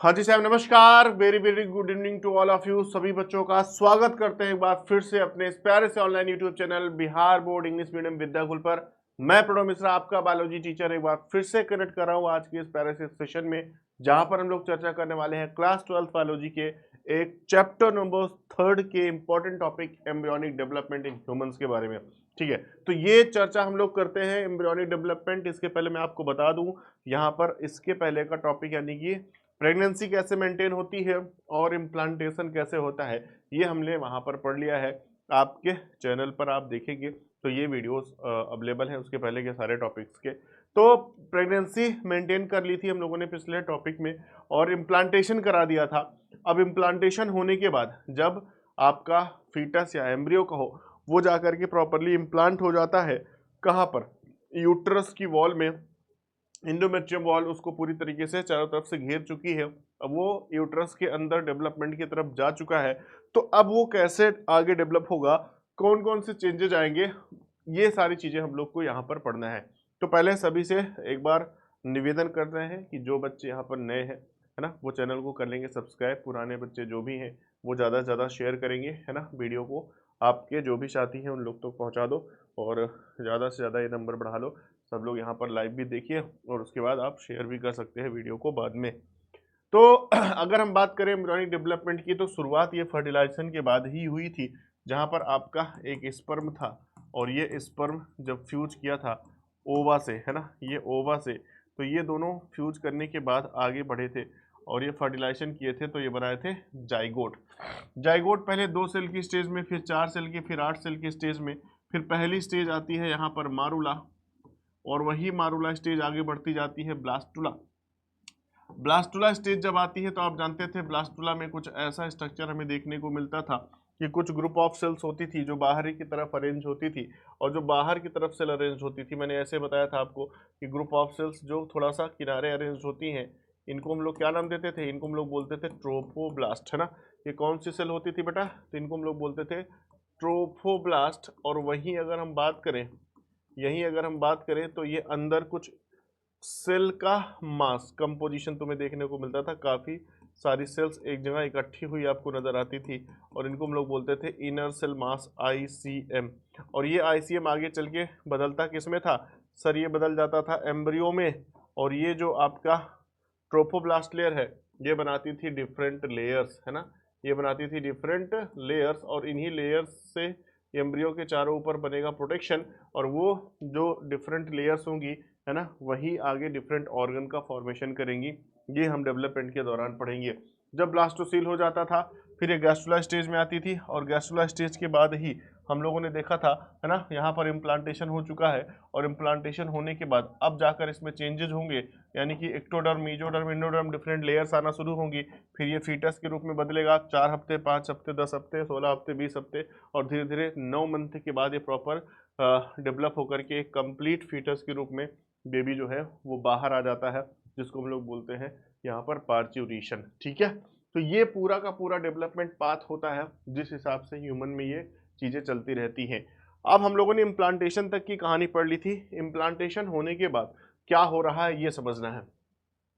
हाँ जी साहब, नमस्कार। Very very good evening to all of you. सभी बच्चों का स्वागत करते हैं एक बार फिर से अपने इस प्यारे से online YouTube channel Bihar board English medium Vidyakul पर। मैं प्रणव मिश्रा, आपका बायोलॉजी टीचर, एक बार फिर से कनेक्ट कर रहा हूँ आज के इस प्यारे से सेशन में, जहां पर हम लोग चर्चा करने वाले हैं क्लास 12 बायोलॉजी के एक चैप्टर नंबर 3 के important topic embryonic development in humans के बारे में। ठीक है, तो ये चर्चा हम लोग करते हैं एम्ब्रियोनिक डेवलपमेंट। इसके पहले मैं आपको बता दूं, यहाँ पर इसके पहले का टॉपिक यानी कि प्रेगनेंसी कैसे मेंटेन होती है और इम्प्लांटेशन कैसे होता है, ये हमने वहां पर पढ़ लिया है। आपके चैनल पर आप देखेंगे तो ये वीडियोस अवेलेबल हैं उसके पहले के सारे टॉपिक्स के। तो प्रेगनेंसी मेंटेन कर ली थी हम लोगों ने पिछले टॉपिक में और इम्प्लांटेशन करा दिया था। अब इम्प्लांटेशन होने के बाद जब आपका फीटस या एम्ब्रियो का हो, वो जाकर के प्रॉपरली इम्प्लांट हो जाता है कहाँ पर, यूट्रस की वॉल में। इंडोमेट्रियम वॉल उसको पूरी तरीके से चारों तरफ से घेर चुकी है। अब वो यूट्रस के अंदर डेवलपमेंट की तरफ जा चुका है। तो अब वो कैसे आगे डेवलप होगा, कौन कौन से चेंजेज आएंगे, ये सारी चीजें हम लोग को यहाँ पर पढ़ना है। तो पहले सभी से एक बार निवेदन कर रहे हैं कि जो बच्चे यहाँ पर नए हैं, है ना, वो चैनल को कर लेंगे सब्सक्राइब। पुराने बच्चे जो भी हैं वो ज़्यादा से ज़्यादा शेयर करेंगे, है ना, वीडियो को आपके जो भी साथी हैं उन लोग तक पहुँचा दो और ज़्यादा से ज़्यादा ये नंबर बढ़ा लो। सब लोग यहाँ पर लाइव भी देखिए और उसके बाद आप शेयर भी कर सकते हैं वीडियो को बाद में। तो अगर हम बात करें एम्ब्रियोनिक डेवलपमेंट की, तो शुरुआत ये फर्टिलाइजेशन के बाद ही हुई थी, जहाँ पर आपका एक स्पर्म था और ये स्पर्म जब फ्यूज किया था ओवा से, है ना, ये ओवा से, तो ये दोनों फ्यूज करने के बाद आगे बढ़े थे और ये फर्टिलाइजेशन किए थे, तो ये बनाए थे जाइगोट। जाइगोट पहले 2 सेल की स्टेज में, फिर 4 सेल की, फिर 8 सेल की स्टेज में, फिर पहली स्टेज आती है यहाँ पर मारूला, और वही मारूला स्टेज आगे बढ़ती जाती है ब्लास्टुला। ब्लास्टुला स्टेज जब आती है तो आप जानते थे ब्लास्टुला में कुछ ऐसा स्ट्रक्चर हमें देखने को मिलता था कि कुछ ग्रुप ऑफ सेल्स होती थी जो बाहरी की तरफ अरेंज होती थी, और जो बाहर की तरफ सेल अरेंज होती थी, मैंने ऐसे बताया था आपको कि ग्रुप ऑफ सेल्स जो थोड़ा सा किनारे अरेंज होती हैं, इनको हम लोग क्या नाम देते थे, इनको हम लोग बोलते थे ट्रोफोब्लास्ट, है ना। ये कौन सी सेल होती थी बेटा, तो इनको हम लोग बोलते थे ट्रोफोब्लास्ट। और वहीं अगर हम बात करें, यहीं अगर हम बात करें तो ये अंदर कुछ सेल का मास कंपोजिशन तुम्हें देखने को मिलता था। काफ़ी सारी सेल्स एक जगह इकट्ठी हुई आपको नज़र आती थी और इनको हम लोग बोलते थे इनर सेल मास, ICM। और ये ICM आगे चल के बदलता किस में था सर, ये बदल जाता था एम्ब्रियो में। और ये जो आपका ट्रोफोब्लास्ट लेयर है ये बनाती थी डिफरेंट लेयर्स, है ना, ये बनाती थी डिफरेंट लेयर्स, और इन्हीं लेयर्स से एम्ब्रियो के चारों ऊपर बनेगा प्रोटेक्शन, और वो जो डिफरेंट लेयर्स होंगी, है ना, वही आगे डिफरेंट ऑर्गन का फॉर्मेशन करेंगी। ये हम डेवलपमेंट के दौरान पढ़ेंगे। जब ब्लास्टोसील हो जाता था फिर ये गैस्ट्रुला स्टेज में आती थी, और गैस्ट्रुला स्टेज के बाद ही हम लोगों ने देखा था, है ना, यहाँ पर इम्प्लांटेशन हो चुका है, और इम्प्लांटेशन होने के बाद अब जाकर इसमें चेंजेस होंगे, यानी कि ectoderm, mesoderm, endoderm, different layers आना शुरू होंगी। फिर ये फीटस के रूप में बदलेगा 4 हफ्ते, 5 हफ्ते, 10 हफ्ते, 16 हफ्ते, 20 हफ्ते, और धीरे धीरे 9 मंथ के बाद ये प्रॉपर डेवलप होकर के एक कंप्लीट फीटस के रूप में बेबी जो है वो बाहर आ जाता है, जिसको हम लोग बोलते हैं यहाँ पर पार्च्यूरेशन। ठीक है, तो ये पूरा का पूरा डेवलपमेंट पाथ होता है जिस हिसाब से ह्यूमन में ये चीज़ें चलती रहती हैं। अब हम लोगों ने इम्प्लांटेशन तक की कहानी पढ़ ली थी। इम्प्लांटेशन होने के बाद क्या हो रहा है ये समझना है।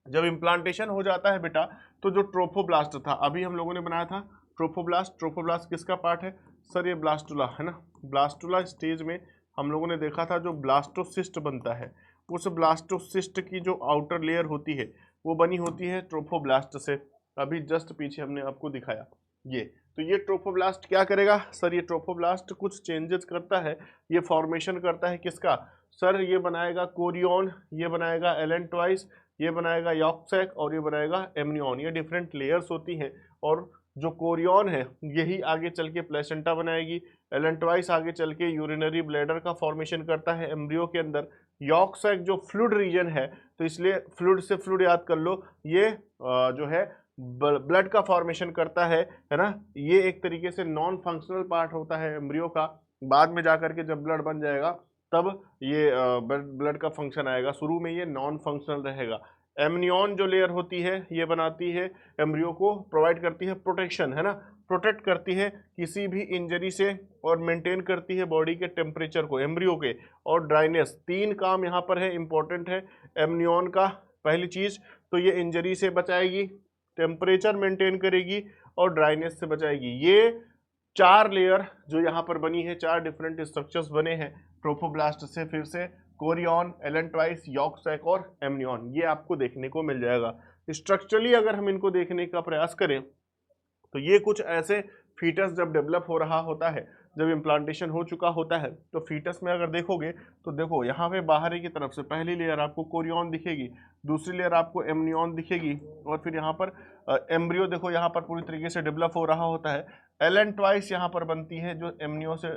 जब इम्प्लांटेशन हो जाता है बेटा, तो जो ट्रोफोब्लास्ट था अभी हम लोगों ने बनाया था ट्रोफोब्लास्ट। ट्रोफोब्लास्ट किसका पार्ट है सर, ये ब्लास्टुला, है ना। ब्लास्टुला स्टेज में हम लोगों ने देखा था जो ब्लास्टोसिस्ट बनता है, उस ब्लास्टोसिस्ट की जो आउटर लेयर होती है वो बनी होती है ट्रोफोब्लास्ट से। अभी जस्ट पीछे हमने आपको दिखाया ये। तो ये ट्रोफोब्लास्ट क्या करेगा सर, ये ट्रोफोब्लास्ट कुछ चेंजेस करता है, ये फॉर्मेशन करता है किसका सर, ये बनाएगा कोरियन, ये बनाएगा एलेंट्वाइस, ये बनाएगा यॉक्सैक, और ये बनाएगा एमनियन। ये डिफरेंट लेयर्स होती हैं, और जो कोरियन है यही आगे चल के प्लेसेंटा बनाएगी, एलेंट्वाइस आगे चल के यूरिनरी ब्लैडर का फॉर्मेशन करता है एम्ब्रियो के अंदर, यॉक्सैक जो फ्लूइड रीजन है, तो इसलिए फ्लूइड से फ्लूइड याद कर लो, ये जो है ब्लड का फॉर्मेशन करता है ना। ये एक तरीके से नॉन फंक्शनल पार्ट होता है एम्ब्रियो का। बाद में जाकर के जब ब्लड बन जाएगा तब ये ब्लड का फंक्शन आएगा, शुरू में ये नॉन फंक्शनल रहेगा। एमनियन जो लेयर होती है ये बनाती है एम्ब्रियो को, प्रोवाइड करती है प्रोटेक्शन, है ना, प्रोटेक्ट करती है किसी भी इंजरी से, और मेंटेन करती है बॉडी के टेम्परेचर को एम्ब्रियो के, और ड्राइनेस। 3 काम यहाँ पर है, इंपॉर्टेंट है एमनियन का। पहली चीज़ तो ये इंजरी से बचाएगी, टेम्परेचर मेंटेन करेगी और ड्राइनेस से बचाएगी। ये 4 लेयर जो यहाँ पर बनी है, 4 डिफरेंट स्ट्रक्चर्स बने हैं ट्रोफोब्लास्ट से, फिर से कोरियन, एलेंट्राइस, यॉर्क सैक और एमनियन, ये आपको देखने को मिल जाएगा। स्ट्रक्चरली अगर हम इनको देखने का प्रयास करें तो ये कुछ ऐसे फीटस जब डेवलप हो रहा होता है, जब इम्प्लांटेशन हो चुका होता है, तो फीटस में अगर देखोगे तो देखो यहाँ पे बाहरी की तरफ से पहली लेयर आपको कोरियन दिखेगी, दूसरी लेयर आपको एमनियन दिखेगी, और फिर यहाँ पर एम्ब्रियो देखो यहाँ पर पूरी तरीके से डेवलप हो रहा होता है। एलेंट्राइस यहाँ पर बनती है जो एमनियो से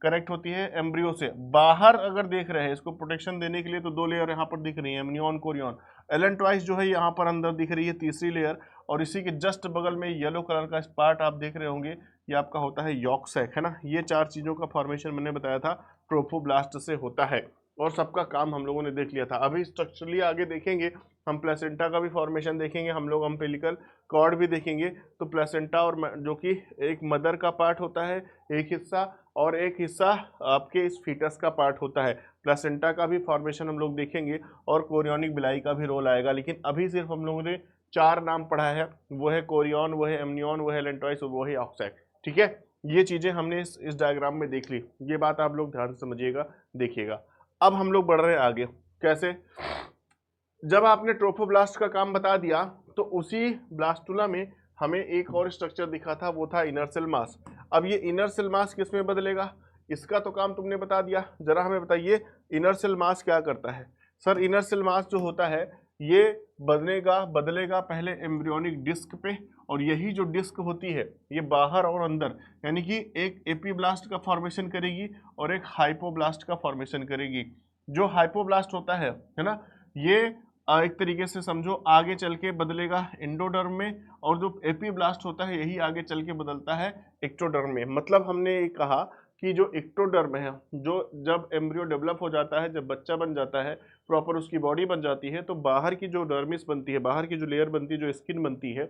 कनेक्ट होती है एम्ब्रियो से। बाहर अगर देख रहे हैं इसको प्रोटेक्शन देने के लिए तो 2 लेयर यहाँ पर दिख रही है, एमनियन, कोरियन। एलेंट्राइस जो है यहाँ पर अंदर दिख रही है, तीसरी लेयर, और इसी के जस्ट बगल में येलो कलर का पार्ट आप देख रहे होंगे, ये आपका होता है यॉर्क सैक, है ना। ये 4 चीज़ों का फॉर्मेशन मैंने बताया था ट्रोफोब्लास्ट से होता है, और सबका काम हम लोगों ने देख लिया था। अभी स्ट्रक्चरली आगे देखेंगे हम, प्लेसेंटा का भी फॉर्मेशन देखेंगे हम लोग, अम्बिलिकल कॉर्ड भी देखेंगे। तो प्लेसेंटा और जो कि एक मदर का पार्ट होता है एक हिस्सा, और एक हिस्सा आपके इस फीटस का पार्ट होता है। प्लेसेंटा का भी फॉर्मेशन हम लोग देखेंगे और कोरियोनिक बिलाई का भी रोल आएगा, लेकिन अभी सिर्फ हम लोगों ने 4 नाम पढ़ा है, वो है कोरियन, वो है एमनियन, वो है एलेंट्राइस और वो है यॉर्क सैक। ठीक है, ये चीज़ें हमने इस डायग्राम में देख ली, ये बात आप लोग ध्यान से समझिएगा, देखिएगा। अब हम लोग बढ़ रहे हैं आगे। कैसे? जब आपने ट्रोफोब्लास्ट का काम बता दिया तो उसी ब्लास्टुला में हमें एक और स्ट्रक्चर दिखा था, वो था इनर सेल मास। अब ये इनर सेल मास किस में बदलेगा, इसका तो काम तुमने बता दिया, जरा हमें बताइए इनर सेल मास क्या करता है। सर इनर सेल मास जो होता है ये बदलेगा पहले एम्ब्रियोनिक डिस्क पे, और यही जो डिस्क होती है ये बाहर और अंदर, यानी कि एक एपीब्लास्ट का फॉर्मेशन करेगी और एक हाइपोब्लास्ट का फॉर्मेशन करेगी। जो हाइपोब्लास्ट होता है ना, ये एक तरीके से समझो आगे चल के बदलेगा एंडोडर्म में, और जो एपीब्लास्ट होता है यही आगे चल के बदलता है एक्टोडर्म में। मतलब हमने ये कहा कि जो एक्टोडर्म है, जो जब एम्ब्रियो डेवलप हो जाता है, जब बच्चा बन जाता है, प्रॉपर उसकी बॉडी बन जाती है, तो बाहर की जो डर्मिस बनती है, बाहर की जो लेयर बनती है, जो स्किन बनती है,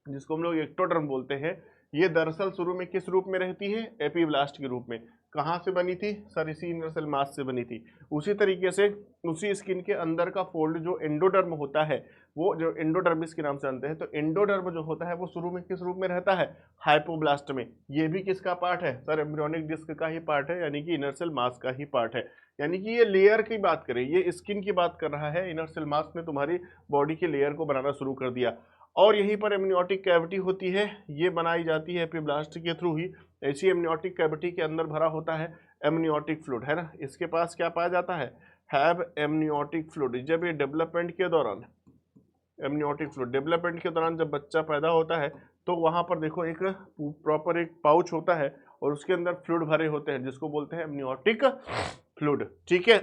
जिसको हम लोग एक्टोडर्म बोलते हैं, ये दरअसल शुरू में किस रूप में रहती है, एपीब्लास्ट के रूप में। कहाँ से बनी थी सर, इसी इनर सेल मास से बनी थी। उसी तरीके से उसी स्किन के अंदर का फोल्ड जो एंडोडर्म होता है, वो जो एंडोडर्मिस के नाम से जानते हैं, तो एंडोडर्म जो होता है वो शुरू में किस रूप में रहता है, हाइपोब्लास्ट में। ये भी किसका पार्ट है सर, एम्ब्रियोनिक डिस्क का ही पार्ट है, यानी कि इनर सेल मास का ही पार्ट है। यानी कि ये लेयर की बात करें, ये स्किन की बात कर रहा है, इनर सेल मास ने तुम्हारी बॉडी के लेयर को बनाना शुरू कर दिया। और यहीं पर एमनियोटिक कैविटी होती है, ये बनाई जाती है एपीब्लास्ट के थ्रू ही। ऐसी एमनियोटिक कैविटी के अंदर भरा होता है एमनियोटिक फ्लूइड, है ना। इसके पास क्या पाया जाता है, हैव एमनियोटिक फ्लूइड। जब ये डेवलपमेंट के दौरान, एमनियोटिक फ्लूइड डेवलपमेंट के दौरान जब बच्चा पैदा होता है, तो वहाँ पर देखो एक प्रॉपर एक पाउच होता है और उसके अंदर फ्लूइड भरे होते हैं, जिसको बोलते हैं एमनियोटिक फ्लूइड। ठीक है।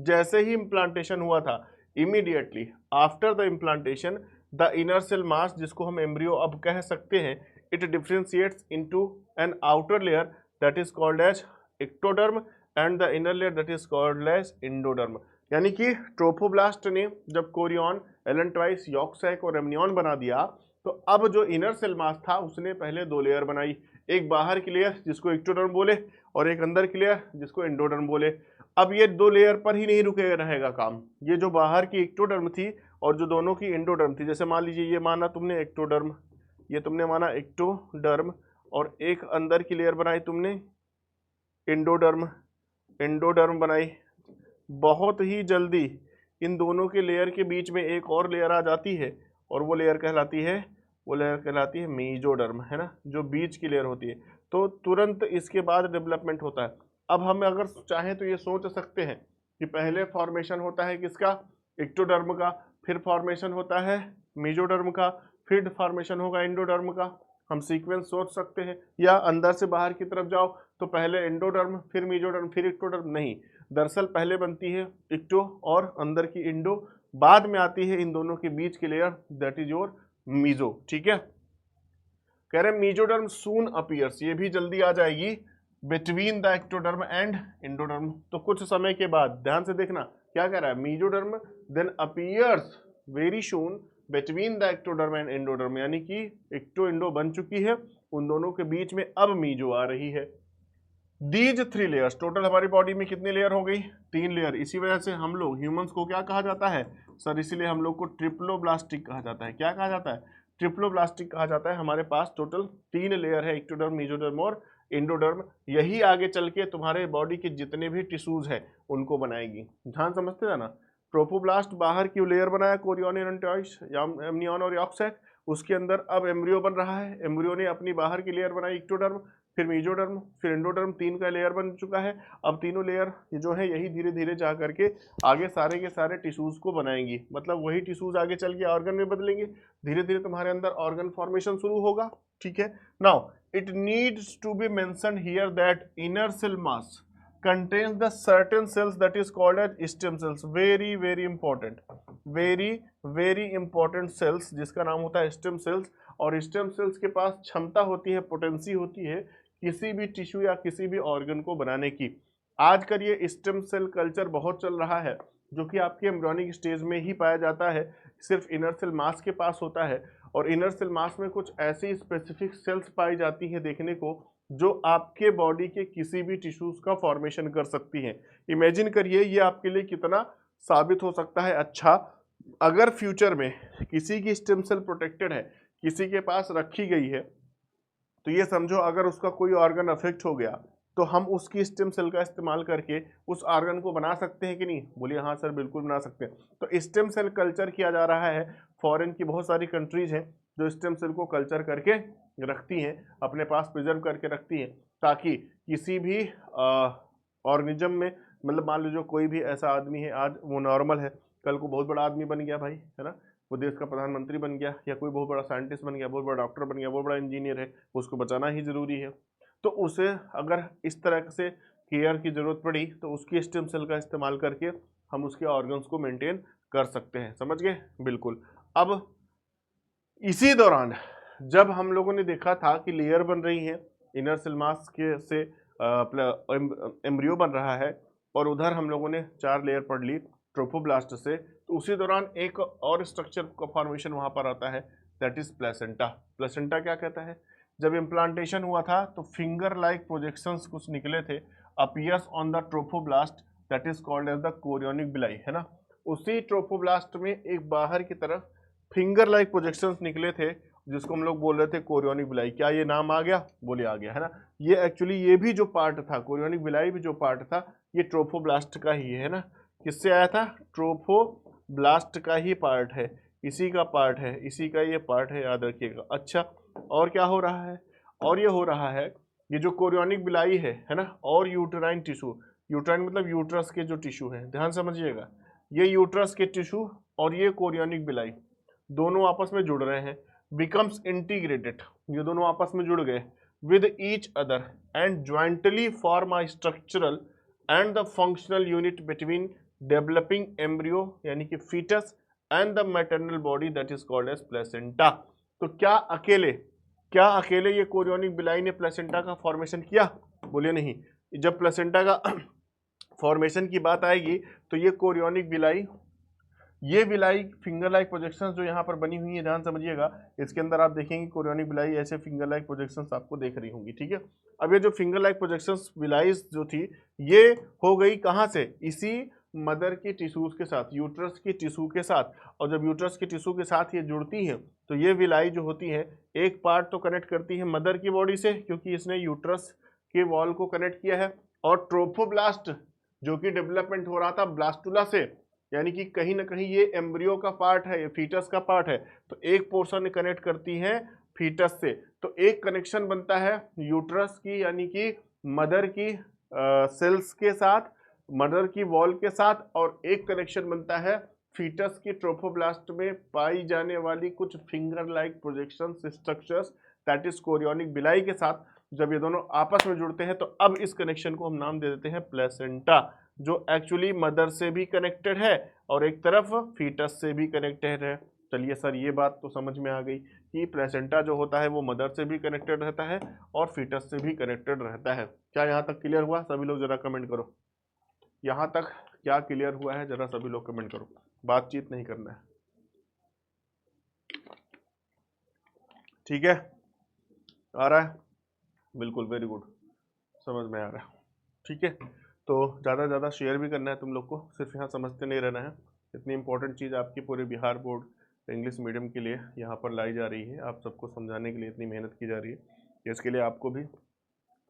जैसे ही इम्प्लांटेशन हुआ था, immediately after the implantation, the inner cell mass, जिसको हम एम्ब्रियो अब कह सकते हैं, it differentiates into an outer layer that is called as ectoderm and the inner layer that is called as endoderm. यानी कि ट्रोफोब्लास्ट ने जब कोरियन, एलेंट्राइस, यॉर्क सैक और एमनियन बना दिया, तो अब जो इनर सेल मास था उसने पहले 2 लेयर बनाई, एक बाहर की लेयर जिसको एक्टोडर्म बोले और एक अंदर की लेयर जिसको एंडोडर्म बोले। अब ये 2 लेयर पर ही नहीं रुके रहेगा काम, ये जो बाहर की एक्टोडर्म थी और जो दोनों की एंडोडर्म थी, जैसे मान लीजिए ये माना तुमने एक्टोडर्म, ये तुमने माना एक्टोडर्म, और एक अंदर की लेयर बनाई तुमने एंडोडर्म, एंडोडर्म बनाई। बहुत ही जल्दी इन दोनों के लेयर के बीच में एक और लेयर आ जाती है, और वो लेयर कहलाती है मेसोडर्म, है ना, जो बीच की लेयर होती है। तो तुरंत इसके बाद डेवलपमेंट होता है। अब हम अगर चाहें तो ये सोच सकते हैं कि पहले फॉर्मेशन होता है किसका, एक्टोडर्म का, फिर फॉर्मेशन होता है मेसोडर्म का, फिर फॉर्मेशन होगा एंडोडर्म का। हम सीक्वेंस सोच सकते हैं, या अंदर से बाहर की तरफ जाओ तो पहले एंडोडर्म, फिर मेसोडर्म, फिर एक्टोडर्म। नहीं, दरअसल पहले बनती है एक्टो और अंदर की इंडो, बाद में आती है इन दोनों के बीच की layer that is your meso. ठीक है, कह रहे हैं मेसोडर्म सून अपीयर्स, ये भी जल्दी आ जाएगी, between the ectoderm and endoderm. तो कुछ समय के बाद, ध्यान से देखना क्या कह रहा है, mesoderm then appears very soon between the ectoderm and endoderm, यानी कि एक्टो इंडो बन चुकी है, उन दोनों के बीच में अब मीजो आ रही है। दीज 3 लेयर्स, टोटल हमारी बॉडी में कितनी लेयर हो गई? 3 लेयर। इसी वजह से हम लोग ह्यूमंस को क्या कहा जाता है सर? इसीलिए हम लोग को ट्रिप्लोब्लास्टिक कहा जाता है। क्या कहा जाता है? ट्रिप्लोब्लास्टिक कहा जाता है। हमारे पास टोटल 3 लेयर है, एक्टोडर्म, मेसोडर्म और एंडोडर्म। यही आगे चल के तुम्हारे बॉडी के जितने भी टिश्यूज हैं उनको बनाएगी। ध्यान समझते हैं ना? ट्रोफोब्लास्ट बाहर की लेयर बनाया, कोरियोनियन एमनियन और यॉक्सैक। उसके अंदर अब एम्ब्रियो बन रहा है। एम्ब्रियो ने अपनी बाहर की लेयर बनाई एक्टोडर्म, फिर मेसोडर्म, फिर एंडोडर्म। 3 का लेयर बन चुका है। अब तीनों लेयर ये जो है यही धीरे धीरे जा करके आगे सारे के सारे टिश्यूज को बनाएंगी। मतलब वही टिश्यूज आगे चल के ऑर्गन में बदलेंगे। धीरे धीरे तुम्हारे अंदर ऑर्गन फॉर्मेशन शुरू होगा। ठीक है। Now it needs to be mentioned here that inner cell mass contains the certain cells that is called as stem cells. very important cells जिसका नाम होता है stem cells। और stem cells के पास क्षमता होती है, पोटेंसी होती है किसी भी टिश्यू या किसी भी ऑर्गन को बनाने की। आजकल ये स्टेम सेल कल्चर बहुत चल रहा है, जो कि आपके एम्ब्रियोनिक स्टेज में ही पाया जाता है, सिर्फ इनर सेल मास के पास होता है। और इनर सेल मास में कुछ ऐसी स्पेसिफिक सेल्स पाई जाती है देखने को, जो आपके बॉडी के किसी भी टिश्यूज का फॉर्मेशन कर सकती हैं। इमेजिन करिए ये आपके लिए कितना साबित हो सकता है अच्छा। अगर फ्यूचर में किसी की स्टेम सेल प्रोटेक्टेड है, किसी के पास रखी गई है, तो ये समझो अगर उसका कोई ऑर्गन अफेक्ट हो गया तो हम उसकी स्टेम सेल का इस्तेमाल करके उस ऑर्गन को बना सकते हैं कि नहीं? बोलिए हाँ सर, बिल्कुल बना सकते हैं। तो स्टेम सेल कल्चर किया जा रहा है। फॉरेन की बहुत सारी कंट्रीज हैं जो स्टेम सेल को कल्चर करके रखती हैं, अपने पास प्रिजर्व करके रखती हैं, ताकि किसी भी ऑर्गेनिज्म में, मतलब मान लीजिए कोई भी ऐसा आदमी है, आज वो नॉर्मल है, कल को बहुत बड़ा आदमी बन गया भाई, है ना, वो देश का प्रधानमंत्री बन गया, या कोई बहुत बड़ा साइंटिस्ट बन गया, बहुत बड़ा डॉक्टर बन गया, बहुत बड़ा इंजीनियर है, उसको बचाना ही जरूरी है। तो उसे अगर इस तरह से केयर की जरूरत पड़ी तो उसकी स्टेम सेल का इस्तेमाल करके हम उसके ऑर्गन्स को मेंटेन कर सकते हैं। समझ गए? बिल्कुल। अब इसी दौरान जब हम लोगों ने देखा था कि लेयर बन रही है, इनर सेल मास के से एम्ब्रियो बन रहा है, और उधर हम लोगों ने 4 लेयर पढ़ ली ट्रोफोब्लास्ट से, तो उसी दौरान एक और स्ट्रक्चर का फॉर्मेशन वहां पर आता है, दैट इज प्लेसेंटा। प्लेसेंटा क्या कहता है? जब इम्प्लांटेशन हुआ था तो फिंगर लाइक प्रोजेक्शंस कुछ निकले थे, appears on the trophoblast, that is called as the chorionic villi, है ना। उसी ट्रोफोब्लास्ट में एक बाहर की तरफ फिंगर लाइक प्रोजेक्शंस निकले थे, जिसको हम लोग बोल रहे थे कोरियोनिक बिलाई। क्या ये नाम आ गया? बोलिए आ गया, है ना। ये एक्चुअली ये भी जो पार्ट था, कोरियोनिक बिलाई भी जो पार्ट था, ये ट्रोफोब्लास्ट का ही है ना। किससे आया था? ट्रोफोब्लास्ट का ही पार्ट है, इसी का पार्ट है, इसी का ये पार्ट है, याद रखिएगा। अच्छा, और क्या हो रहा है? और ये हो रहा है, ये जो कोरियोनिक बिलाई है ना, और यूटराइन टिश्यू, यूटराइन मतलब यूट्रस के जो टिश्यू है, ध्यान समझिएगा, ये यूट्रस के टिश्यू और ये कोरियोनिक बिलाई दोनों आपस में जुड़ रहे हैं, बिकम्स इंटीग्रेटेड, ये दोनों आपस में जुड़ गए with each other and jointly form a structural and the functional unit between developing embryo यानी कि foetus and the maternal body, that is called as placenta. तो क्या अकेले ये कोरियोनिक बिलाई ने प्लेसेंटा का फॉर्मेशन किया? बोलिए नहीं। जब प्लेसेंटा का फॉर्मेशन की बात आएगी तो ये कोरियोनिक बिलाई, ये बिलाई फिंगर लाइक प्रोजेक्शंस जो यहाँ पर बनी हुई है, ध्यान समझिएगा, इसके अंदर आप देखेंगे कोरियोनिक बिलाई ऐसे फिंगर लाइक प्रोजेक्शंस आपको देख रही होंगी। ठीक है। अब ये जो फिंगर लाइक प्रोजेक्शंस बिलाईज जो थी, ये हो गई कहाँ से? इसी मदर के टिश्यूज के साथ, यूट्रस के टिश्यू के साथ। और जब यूट्रस के टिश्यू के साथ ये जुड़ती हैं तो ये बिलाई जो होती है, एक पार्ट तो कनेक्ट करती है मदर की बॉडी से, क्योंकि इसने यूट्रस के वॉल को कनेक्ट किया है, और ट्रोफोब्लास्ट जो कि डेवलपमेंट हो रहा था ब्लास्टुला से, यानी कि कहीं ना कहीं ये एम्ब्रियो का पार्ट है, ये फीटस का पार्ट है, तो एक पोर्शन कनेक्ट करती है फीटस से। तो एक कनेक्शन बनता है यूट्रस की यानी कि मदर की सेल्स के साथ, मदर की वॉल के साथ, और एक कनेक्शन बनता है फीटस की ट्रोफोब्लास्ट में पाई जाने वाली कुछ finger like projection structures, that is chorionic villi के साथ। जब ये दोनों आपस में जुड़ते हैं तो अब इस कनेक्शन को हम नाम दे देते हैं प्लेसेंटा, जो एक्चुअली मदर से भी कनेक्टेड है और एक तरफ फीटस से भी कनेक्टेड है। चलिए सर, ये बात तो समझ में आ गई कि प्लेसेंटा जो होता है वो मदर से भी कनेक्टेड रहता है और फीटस से भी कनेक्टेड रहता है। क्या यहाँ तक क्लियर हुआ? सभी लोग जरा कमेंट करो, यहाँ तक क्या क्लियर हुआ है? जरा सभी लोग कमेंट करो, बातचीत नहीं करना है। ठीक है, आ रहा है? बिल्कुल, वेरी गुड। समझ में आ रहा है? ठीक है, तो ज़्यादा से ज़्यादा शेयर भी करना है तुम लोग को, सिर्फ यहाँ समझते नहीं रहना है। इतनी इंपॉर्टेंट चीज़ आपकी पूरे बिहार बोर्ड इंग्लिश मीडियम के लिए यहाँ पर लाई जा रही है, आप सबको समझाने के लिए इतनी मेहनत की जा रही है। इसके लिए आपको भी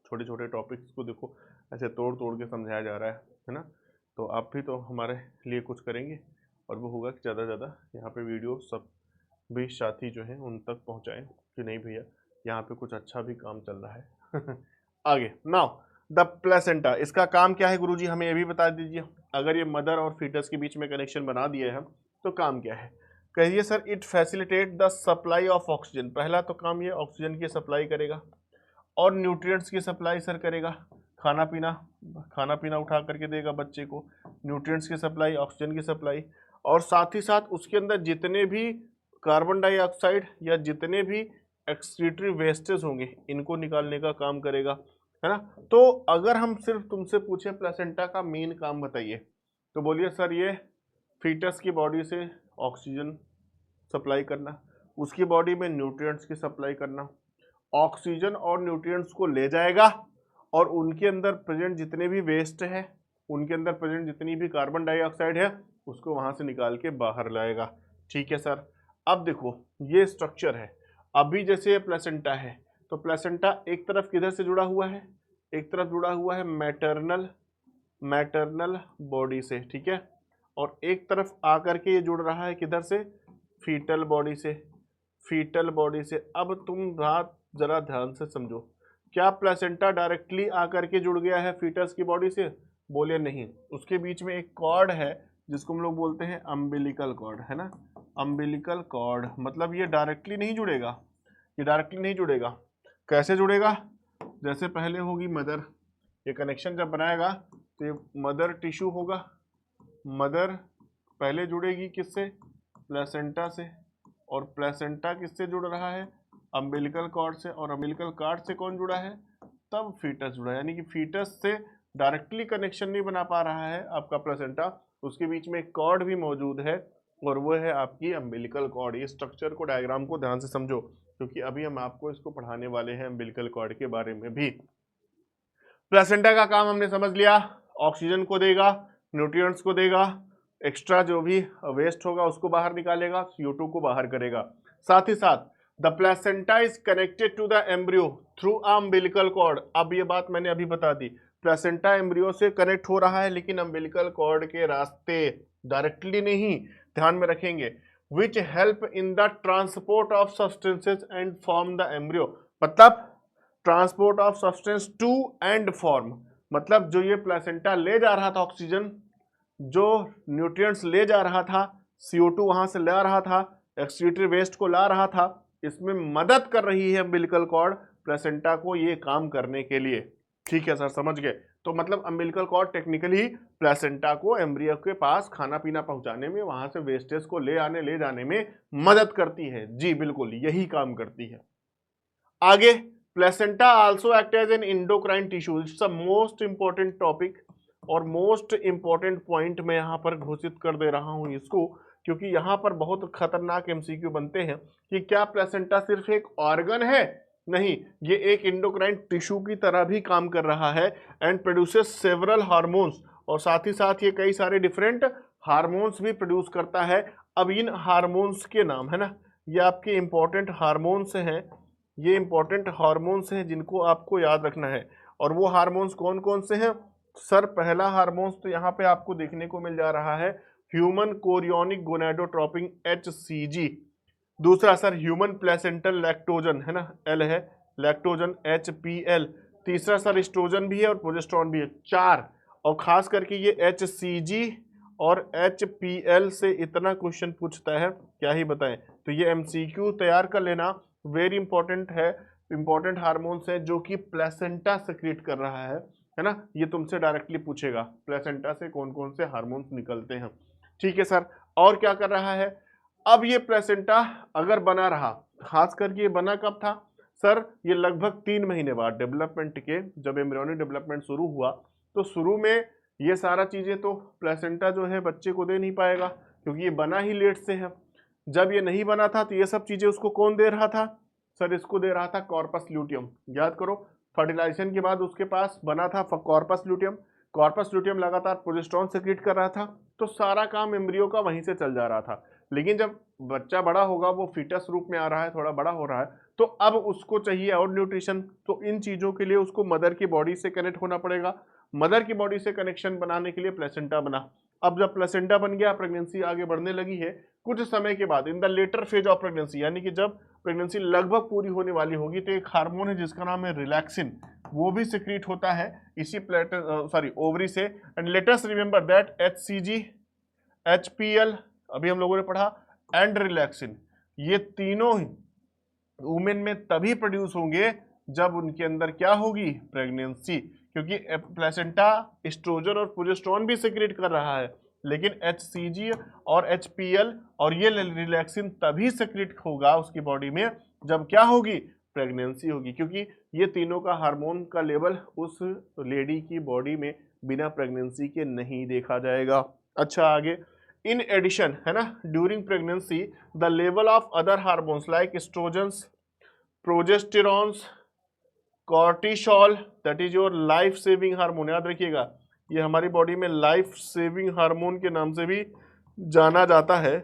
छोटे छोटे टॉपिक्स को देखो ऐसे तोड़ तोड़ के समझाया जा रहा है ना। तो आप भी तो हमारे लिए कुछ करेंगे, और वो होगा कि ज़्यादा से ज़्यादा यहाँ पे वीडियो सब भी साथी जो हैं उन तक पहुँचाएँ कि नहीं भैया यहाँ पे कुछ अच्छा भी काम चल रहा है। आगे नाउ द प्लेसेंटा, इसका काम क्या है गुरुजी, हमें ये भी बता दीजिए। अगर ये मदर और फीटस के बीच में कनेक्शन बना दिए हम तो काम क्या है? कहिए sir, it facilitate the supply of oxygen. पहला तो काम ये ऑक्सीजन की सप्लाई करेगा, और न्यूट्रिएंट्स की सप्लाई सर करेगा, खाना पीना उठा करके देगा बच्चे को, न्यूट्रिएंट्स की सप्लाई, ऑक्सीजन की सप्लाई, और साथ ही साथ उसके अंदर जितने भी कार्बन डाइऑक्साइड या जितने भी एक्सक्रीटरी वेस्टेज होंगे इनको निकालने का काम करेगा, है ना। तो अगर हम सिर्फ तुमसे पूछे प्लेसेंटा का मेन काम बताइए, तो बोलिए सर ये फीटस की बॉडी से ऑक्सीजन सप्लाई करना, उसकी बॉडी में न्यूट्रिएंट्स की सप्लाई करना, ऑक्सीजन और न्यूट्रिएंट्स को ले जाएगा, और उनके अंदर प्रेजेंट जितने भी वेस्ट है, उनके अंदर प्रेजेंट जितनी भी कार्बन डाइऑक्साइड है उसको वहां से निकाल के बाहर लाएगा। ठीक है सर। अब देखो ये स्ट्रक्चर है, अभी जैसे प्लेसेंटा है तो प्लेसेंटा एक तरफ किधर से जुड़ा हुआ है, एक तरफ जुड़ा हुआ है मैटरनल बॉडी से, ठीक है, और एक तरफ आकर के ये जुड़ रहा है किधर से, फीटल बॉडी से, फीटल बॉडी से। अब तुम बात जरा ध्यान से समझो, क्या प्लेसेंटा डायरेक्टली आकर के जुड़ गया है फीटस की बॉडी से? बोले नहीं, उसके बीच में एक कॉर्ड है जिसको हम लोग बोलते हैं अम्बिलिकल कॉर्ड, है ना, अम्बिलिकल कॉर्ड। मतलब ये डायरेक्टली नहीं जुड़ेगा, ये डायरेक्टली नहीं जुड़ेगा। कैसे जुड़ेगा? जैसे पहले होगी मदर, ये कनेक्शन जब बनाएगा तो ये मदर टिश्यू होगा, मदर पहले जुड़ेगी किससे, प्लेसेंटा से, और प्लेसेंटा किससे जुड़ रहा है, अम्बिलिकल कॉर्ड से, और अम्बिलिकल कॉर्ड से कौन जुड़ा है, तब फीटस जुड़ा है। यानी कि फीटस से डायरेक्टली कनेक्शन नहीं बना पा रहा है आपका प्लेसेंटा, उसके बीच में एक कॉर्ड भी मौजूद है और वो है आपकी अम्बिलिकल कॉर्ड। ये स्ट्रक्चर को, डायग्राम को ध्यान से समझो, क्योंकि अभी हम आपको इसको पढ़ाने वाले हैं अम्बिलिकल कॉर्ड के बारे में भी। प्लेसेंटा का काम हमने समझ लिया, ऑक्सीजन को देगा, न्यूट्रिएंट्स को देगा, एक्स्ट्रा जो भी वेस्ट होगा उसको बाहर निकालेगा, CO2 को बाहर करेगा। साथ ही साथ the placenta is connected to the embryo through umbilical cord. अब ये बात मैंने अभी बता दी, प्लेसेंटा एम्ब्रियो से कनेक्ट हो रहा है लेकिन अम्बिलिकल कॉर्ड के रास्ते, डायरेक्टली नहीं, ध्यान में रखेंगे। Which help in the transport of substances and form the embryo. मतलब transport of substance to and form, मतलब जो ये प्लेसेंटा ले जा रहा था ऑक्सीजन, जो न्यूट्रिएंट्स ले जा रहा था, CO2 वहां से ला रहा था, एक्सक्रीटरी वेस्ट को ला रहा था, इसमें मदद कर रही है अम्बिलिकल कॉर्ड प्लेसेंटा को ये काम करने के लिए। ठीक है सर, समझ गए। तो मतलब अम्बिलिकल कॉर्ड टेक्निकली प्लेसेंटा को एम्ब्रियो के पास खाना पीना पहुंचाने में, वहां से वेस्टेज को ले जाने में मदद करती है। जी बिल्कुल, यही काम करती है। आगे, placenta also act as an endocrine tissue. It's a most important topic और मोस्ट इंपॉर्टेंट पॉइंट मैं यहाँ पर घोषित कर दे रहा हूँ इसको, क्योंकि यहाँ पर बहुत खतरनाक MCQ बनते हैं कि क्या प्लेसेंटा सिर्फ एक ऑर्गन है? नहीं, ये एक इंडोक्राइन टिश्यू की तरह भी काम कर रहा है एंड प्रोड्यूसेस सेवरल हार्मोन्स, और साथ ही साथ ये कई सारे डिफरेंट हार्मोन्स भी प्रोड्यूस करता है। अब इन हार्मोन्स के नाम, है ना, ये आपके इंपॉर्टेंट हार्मोन्स हैं, ये इंपॉर्टेंट हार्मोन्स हैं जिनको आपको याद रखना है। और वो हार्मोन्स कौन कौन से हैं सर? पहला हार्मोन्स तो यहाँ पे आपको देखने को मिल जा रहा है ह्यूमन कोरियोनिक गोनाडोट्रोपिन HCG। दूसरा सर ह्यूमन प्लेसेंटल लैक्टोजन, है ना, L है, लैक्टोजन HPL। तीसरा सर एस्ट्रोजन भी है और प्रोजेस्टेरोन भी है। 4, और खास करके ये HCG और HPL से इतना क्वेश्चन पूछता है क्या ही बताएं। तो ये MCQ तैयार कर लेना, वेरी इंपॉर्टेंट है, इंपॉर्टेंट हार्मोन्स है जो कि प्लेसेंटा सेक्रेट कर रहा है ना। ये तुमसे डायरेक्टली पूछेगा प्लेसेंटा से कौन कौन से हार्मोन्स निकलते हैं। ठीक है सर, और क्या कर रहा है? अब ये प्लेसेंटा अगर बना रहा, खास करके ये बना कब था सर? ये लगभग 3 महीने बाद डेवलपमेंट के, जब एम्ब्रियोनिक डेवलपमेंट शुरू हुआ तो शुरू में ये सारा चीजें तो प्लेसेंटा जो है बच्चे को दे नहीं पाएगा, क्योंकि ये बना ही लेट से है। जब ये नहीं बना था तो ये सब चीजें उसको कौन दे रहा था सर? इसको दे रहा था कॉर्पस ल्यूटियम। याद करो, फर्टिलाइजेशन के बाद उसके पास बना था कॉर्पस ल्यूटियम, कॉर्पस ल्यूटियम लगातार प्रोजेस्टेरॉन सेक्रेट कर रहा था, तो सारा काम एम्ब्रियो का वहीं से चल जा रहा था। लेकिन जब बच्चा बड़ा होगा, वो फीटस रूप में आ रहा है, थोड़ा बड़ा हो रहा है, तो अब उसको चाहिए और न्यूट्रिशन। तो इन चीजों के लिए उसको मदर की बॉडी से कनेक्ट होना पड़ेगा। मदर की बॉडी से कनेक्शन बनाने के लिए प्लेसेंटा बना। अब जब प्लेसेंटा बन गया, प्रेगनेंसी आगे बढ़ने लगी है, कुछ समय के बाद in the later phase of pregnancy, यानी कि जब प्रेगनेंसी लगभग पूरी होने वाली होगी, तो एक हार्मोन है जिसका नाम है रिलैक्सिन, वो भी सिक्रीट होता है इसी ओवरी से। And let us remember that HCG, HPL अभी हम लोगों ने पढ़ा, एंड रिलैक्सिन, ये तीनों ही वुमेन में तभी प्रोड्यूस होंगे जब उनके अंदर क्या होगी, प्रेगनेंसी। क्योंकि प्लेसेंटा एस्ट्रोजन और प्रोजेस्टेरॉन भी सिक्रेट कर रहा है, लेकिन HCG और HPL और ये रिलैक्सिन तभी सिक्रेट होगा उसकी बॉडी में जब क्या होगी, प्रेगनेंसी होगी। क्योंकि ये तीनों का हार्मोन का लेवल उस लेडी की बॉडी में बिना प्रेगनेंसी के नहीं देखा जाएगा। अच्छा आगे, इन एडिशन है ना, during pregnancy the level of other hormones like oestrogens, progesterones, cortisol, that is your life saving hormone, याद रखिएगा ये हमारी बॉडी में लाइफ सेविंग हार्मोन के नाम से भी जाना जाता है।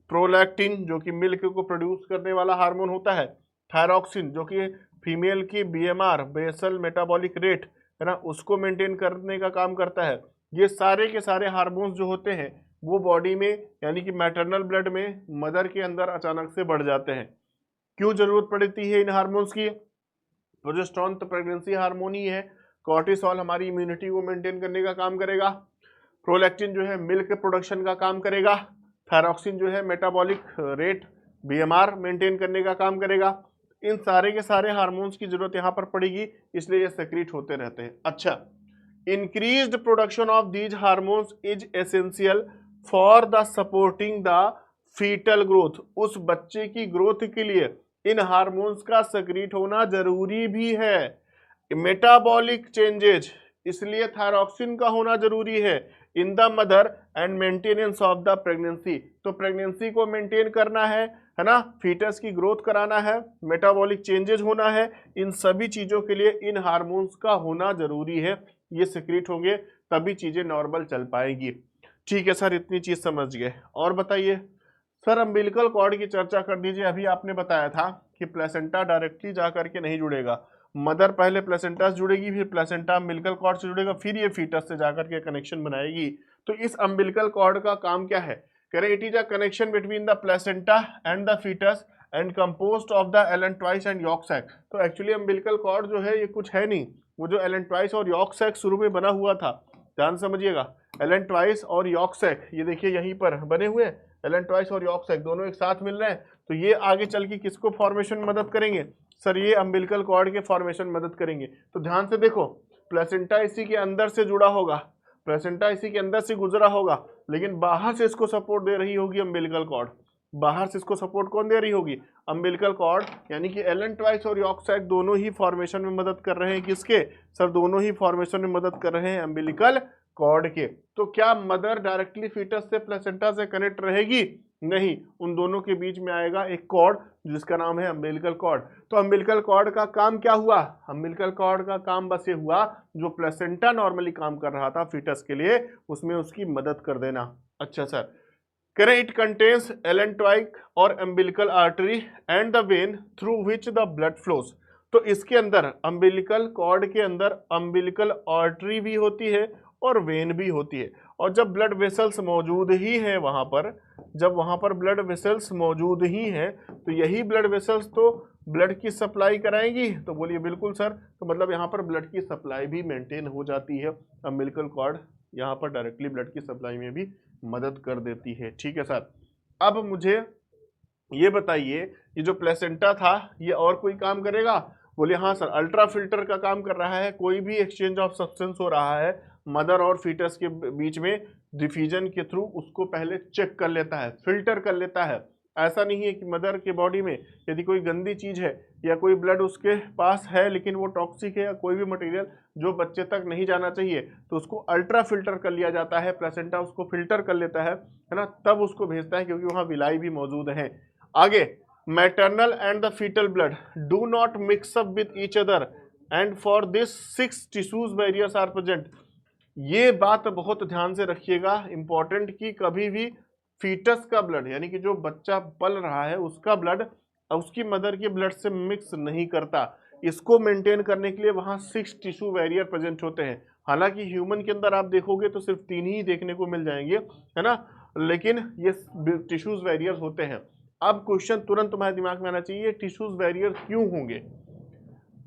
प्रोलैक्टिन जो कि मिल्क को प्रोड्यूस करने वाला हार्मोन होता है, थायरॉक्सिन जो कि फीमेल की BMR बेसल मेटाबॉलिक रेट है ना, उसको मेंटेन करने का काम करता है। ये सारे के सारे हार्मोन्स जो होते हैं वो बॉडी में यानी कि मैटरनल ब्लड में मदर के अंदर अचानक से बढ़ जाते हैं। क्यों जरूरत पड़ती है इन हार्मोन्स की? प्रोजेस्टेरॉन तो प्रेगनेंसी हार्मोन ही है, कॉर्टिसोल हमारी इम्यूनिटी को मेंटेन करने का काम करेगा, प्रोलैक्टिन जो है मिल्क प्रोडक्शन का काम करेगा, थायरॉक्सिन जो है मेटाबॉलिक रेट BMR मेंटेन करने का काम करेगा। इन सारे के सारे हार्मोन्स की जरूरत यहाँ पर पड़ेगी, इसलिए ये सेक्रेट होते रहते हैं। अच्छा, increased production of these hormones is essential for the supporting the foetal growth, उस बच्चे की ग्रोथ के लिए इन हार्मोन्स का सेक्रेट होना जरूरी भी है। मेटाबॉलिक चेंजेज, इसलिए थायरॉक्सिन का होना जरूरी है in the mother and maintenance of the pregnancy. तो प्रेगनेंसी को मेंटेन करना है ना, फीटस की ग्रोथ कराना है, मेटाबॉलिक चेंजेज होना है, इन सभी चीजों के लिए इन हार्मोन्स का होना जरूरी है। ये सिक्रीट होंगे तभी चीजें नॉर्मल चल पाएगी। ठीक है सर, इतनी चीज समझ गए। और बताइए सर, अम्बिलिकल कॉर्ड की चर्चा कर दीजिए। अभी आपने बताया था कि प्लेसेंटा डायरेक्टली जाकर के नहीं जुड़ेगा, मदर पहले प्लेसेंटा से जुड़ेगी, फिर प्लेसेंटा अम्बिलिकल कॉर्ड से जुड़ेगा, फिर ये फीटस से जाकर के कनेक्शन बनाएगी। तो इस अम्बिलिकल कॉर्ड का काम क्या है? कह रहे it is a connection between the placenta and the foetus and composed of the allantois and yolk sac. तो एक्चुअली अम्बिलिकल कॉर्ड जो है ये कुछ है नहीं, वो जो एलेंट्राइस और यॉर्क सैक शुरू में बना हुआ था, ध्यान समझिएगा, एलेंट्राइस और यॉर्क सैक ये देखिए यहीं पर बने हुए हैं, एलेंट्राइस और यॉर्क सैक दोनों एक साथ मिल रहे हैं। तो ये आगे चल के किसको फॉर्मेशन में मदद करेंगे? सर ये अम्बिलिकल कॉर्ड के फॉर्मेशन में मदद करेंगे। तो ध्यान से देखो, प्लेसेंटा इसी के अंदर से जुड़ा होगा, प्लेसेंटा इसी के अंदर से गुजरा होगा, लेकिन बाहर से इसको सपोर्ट दे रही होगी अम्बिलिकल कॉर्ड। बाहर से इसको सपोर्ट कौन दे रही होगी? अम्बिलिकल कॉर्ड, यानी कि एलेंट्राइस और यॉर्क सैक दोनों ही फॉर्मेशन में मदद कर रहे हैं। किसके? सर दोनों ही फॉर्मेशन में मदद कर रहे हैं अम्बिलिकल कॉर्ड के। तो क्या मदर डायरेक्टली फीटस से प्लेसेंटा से कनेक्ट रहेगी? नहीं, उन दोनों के बीच में आएगा एक कॉर्ड जिसका नाम है अम्बिलिकल कॉर्ड। तो अम्बिलिकल कॉर्ड का काम क्या हुआ? अम्बिलिकल कॉर्ड का काम बस ये हुआ, जो प्लेसेंटा नॉर्मली काम कर रहा था फीटस के लिए, उसमें उसकी मदद कर देना। अच्छा सर, करें इट कंटेन्स एलेंट्राइक और umbilical artery and the went through which the blood flows. तो इसके अंदर अम्बिलिकल कॉर्ड के अंदर अम्बिलिकल आर्टरी भी होती है और वेन भी होती है। और जब ब्लड वेसल्स मौजूद ही है वहां पर, जब वहां पर ब्लड वेसल्स मौजूद ही हैं, तो यही ब्लड वेसल्स तो ब्लड की सप्लाई कराएंगी। तो बोलिए बिल्कुल सर, तो मतलब यहाँ पर ब्लड की सप्लाई भी मेंटेन हो जाती है। अम्बिलिकल कॉर्ड यहाँ पर डायरेक्टली ब्लड की सप्लाई में भी मदद कर देती है। ठीक है सर, अब मुझे ये बताइए, ये जो प्लेसेंटा था ये और कोई काम करेगा? बोले हाँ सर, अल्ट्रा फिल्टर का काम कर रहा है। कोई भी एक्सचेंज ऑफ सब्सटेंस हो रहा है मदर और फीटस के बीच में, डिफीजन के थ्रू उसको पहले चेक कर लेता है, फिल्टर कर लेता है। ऐसा नहीं है कि मदर के बॉडी में यदि कोई गंदी चीज है या कोई ब्लड उसके पास है लेकिन वो टॉक्सिक है या कोई भी मटेरियल जो बच्चे तक नहीं जाना चाहिए, तो उसको अल्ट्रा फिल्टर कर लिया जाता है। प्लेसेंटा उसको फिल्टर कर लेता है ना, तब उसको भेजता है, क्योंकि वहाँ विलाई भी मौजूद है। आगे, maternal and the foetal blood do not mix up with each other and for this 6 tissues barriers are present. ये बात बहुत ध्यान से रखिएगा, इंपॉर्टेंट, कि कभी भी फीटस का ब्लड यानी कि जो बच्चा पल रहा है उसका ब्लड उसकी मदर के ब्लड से मिक्स नहीं करता। इसको मेंटेन करने के लिए वहां 6 टिश्यू बैरियर प्रेजेंट होते हैं। हालांकि ह्यूमन के अंदर आप देखोगे तो सिर्फ 3 ही देखने को मिल जाएंगे, है ना, लेकिन ये टिश्यूज बैरियर्स होते हैं। अब क्वेश्चन तुरंत तुम्हारे दिमाग में आना चाहिए, टिश्यूज बैरियर क्यों होंगे?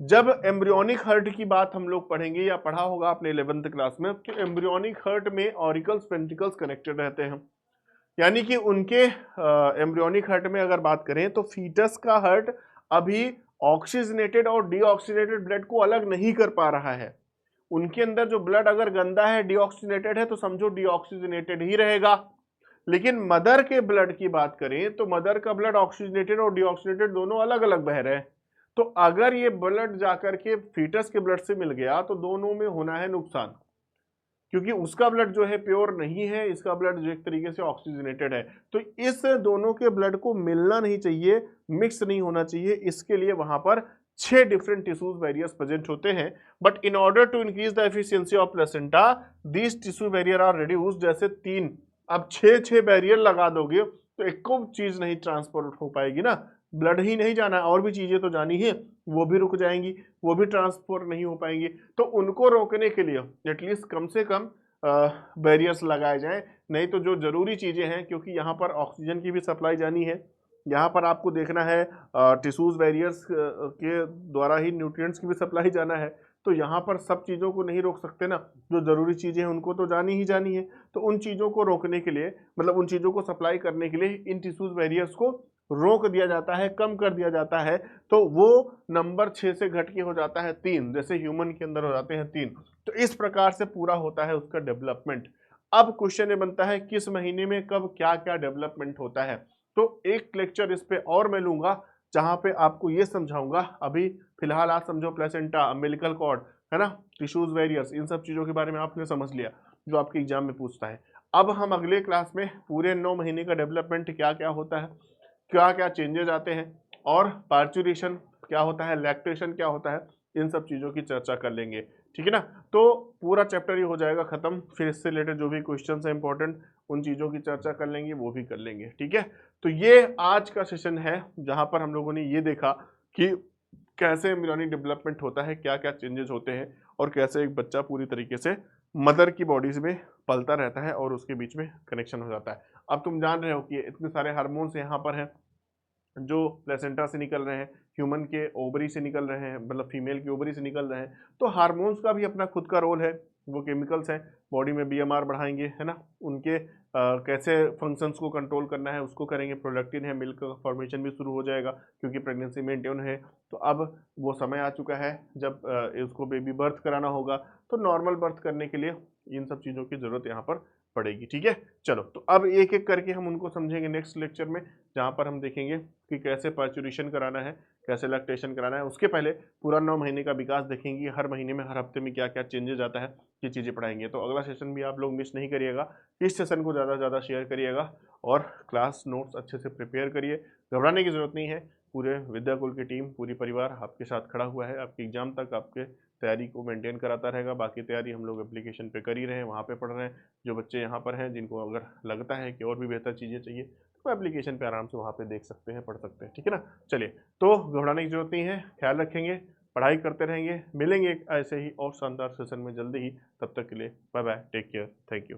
जब एम्ब्रियोनिक हर्ट की बात हम लोग पढ़ेंगे या पढ़ा होगा आपने 11th क्लास में, तो एम्ब्रियोनिक हर्ट में ऑरिकल्स वेंट्रिकल्स कनेक्टेड रहते हैं। यानी कि उनके एम्ब्रियोनिक हर्ट में अगर बात करें तो फीटस का हर्ट अभी ऑक्सीजनेटेड और डीऑक्सीजनेटेड ब्लड को अलग नहीं कर पा रहा है। उनके अंदर जो ब्लड अगर गंदा है, डीऑक्सीजनेटेड है, तो समझो डीऑक्सीजनेटेड ही रहेगा। लेकिन मदर के ब्लड की बात करें तो मदर का ब्लड ऑक्सीजनेटेड और डीऑक्सीजनेटेड दोनों अलग अलग बह रहे हैं। तो अगर ये ब्लड जाकर के फीटस के ब्लड से मिल गया तो दोनों में होना है नुकसान, क्योंकि उसका ब्लड जो है प्योर नहीं है, इसका ब्लड जो एक तरीके से ऑक्सीजनेटेड है। तो इस दोनों के ब्लड को मिलना नहीं चाहिए, मिक्स नहीं होना चाहिए। इसके लिए वहां पर 6 डिफरेंट टिश्यूज बैरियर्स प्रेजेंट होते हैं। But in order to increase the efficiency of placenta these tissue barrier are reduced. जैसे 3, अब 6 बैरियर लगा दोगे तो एक को चीज नहीं ट्रांसपोर्ट हो पाएगी ना, ब्लड ही नहीं जाना, और भी चीजें तो जानी है, वो भी रुक जाएंगी, वो भी ट्रांसपोर्ट नहीं हो पाएंगी। तो उनको रोकने के लिए एटलीस्ट कम से कम बैरियर्स लगाए जाएं। नहीं तो जो जरूरी चीजें हैं, क्योंकि यहाँ पर ऑक्सीजन की भी सप्लाई जानी है, यहाँ पर आपको देखना है टिश्यूज बैरियर्स के द्वारा ही न्यूट्रिएंट्स की भी सप्लाई जाना है। तो यहाँ पर सब चीज़ों को नहीं रोक सकते ना, जो ज़रूरी चीज़ें हैं उनको तो जानी ही जानी है। तो उन चीज़ों को रोकने के लिए, मतलब उन चीज़ों को सप्लाई करने के लिए इन टिश्यूज बैरियर्स को रोक दिया जाता है, कम कर दिया जाता है। तो वो नंबर 6 से घट के हो जाता है 3, जैसे ह्यूमन के अंदर हो जाते हैं 3। तो इस प्रकार से पूरा होता है उसका डेवलपमेंट। अब क्वेश्चन ये बनता है किस महीने में कब क्या क्या डेवलपमेंट होता है। तो एक लेक्चर इस पे और मैं लूंगा जहां पे आपको ये समझाऊंगा। अभी फिलहाल आप समझो प्लेसेंटा, अम्बिलिकल कॉर्ड, है ना, टिश्यूज वेरियस, इन सब चीजों के बारे में आपने समझ लिया जो आपके एग्जाम में पूछता है। अब हम अगले क्लास में पूरे 9 महीने का डेवलपमेंट क्या क्या होता है, क्या क्या चेंजेस आते हैं, और पार्चुरेशन क्या होता है, लैक्टेशन क्या होता है, इन सब चीज़ों की चर्चा कर लेंगे। ठीक है ना। तो पूरा चैप्टर ही हो जाएगा खत्म। फिर इससे रिलेटेड जो भी क्वेश्चंस हैं इंपॉर्टेंट, उन चीज़ों की चर्चा कर लेंगे, वो भी कर लेंगे। ठीक है। तो ये आज का सेशन है जहाँ पर हम लोगों ने ये देखा कि कैसे एम्ब्रियोनिक डेवलपमेंट होता है, क्या क्या चेंजेस होते हैं, और कैसे एक बच्चा पूरी तरीके से मदर की बॉडीज में पलता रहता है और उसके बीच में कनेक्शन हो जाता है। अब तुम जान रहे हो कि इतने सारे हार्मोन्स यहाँ पर हैं जो प्लेसेंटा से निकल रहे हैं, ह्यूमन के ओवरी से निकल रहे हैं, मतलब फीमेल की ओवरी से निकल रहे हैं। तो हार्मोन्स का भी अपना खुद का रोल है, वो केमिकल्स हैं, बॉडी में बीएमआर बढ़ाएंगे, है ना, उनके कैसे फंक्शंस को कंट्रोल करना है उसको करेंगे। प्रोडक्टिन है, मिल्क का फॉर्मेशन भी शुरू हो जाएगा क्योंकि प्रेगनेंसी मेंटेन है। तो अब वो समय आ चुका है जब उसको बेबी बर्थ कराना होगा। तो नॉर्मल बर्थ करने के लिए इन सब चीज़ों की ज़रूरत यहाँ पर पड़ेगी। ठीक है। चलो, तो अब एक एक करके हम उनको समझेंगे नेक्स्ट लेक्चर में, जहाँ पर हम देखेंगे कि कैसे पार्चुरेशन कराना है, कैसे लैक्टेशन कराना है। उसके पहले पूरा 9 महीने का विकास देखेंगे, हर महीने में, हर हफ्ते में क्या क्या चेंजेस आता है, ये चीज़ें पढ़ाएंगे। तो अगला सेशन भी आप लोग मिस नहीं करिएगा, इस सेशन को ज़्यादा से ज़्यादा शेयर करिएगा और क्लास नोट्स अच्छे से प्रिपेयर करिए। घबराने की ज़रूरत नहीं है, पूरे विद्याकुल की टीम, पूरी परिवार आपके साथ खड़ा हुआ है। आपके एग्जाम तक आपके तैयारी को मेंटेन कराता रहेगा। बाकी तैयारी हम लोग एप्लीकेशन पे कर ही रहे हैं, वहाँ पे पढ़ रहे हैं। जो बच्चे यहाँ पर हैं, जिनको अगर लगता है कि और भी बेहतर चीज़ें चाहिए, तो एप्लीकेशन पे आराम से वहाँ पे देख सकते हैं, पढ़ सकते हैं। ठीक है ना। चलिए, तो घबराने की जरूरत नहीं है, ख्याल रखेंगे, पढ़ाई करते रहेंगे। मिलेंगे एक ऐसे ही और शानदार सेशन में जल्दी ही। तब तक के लिए bye bye, take care, thank you.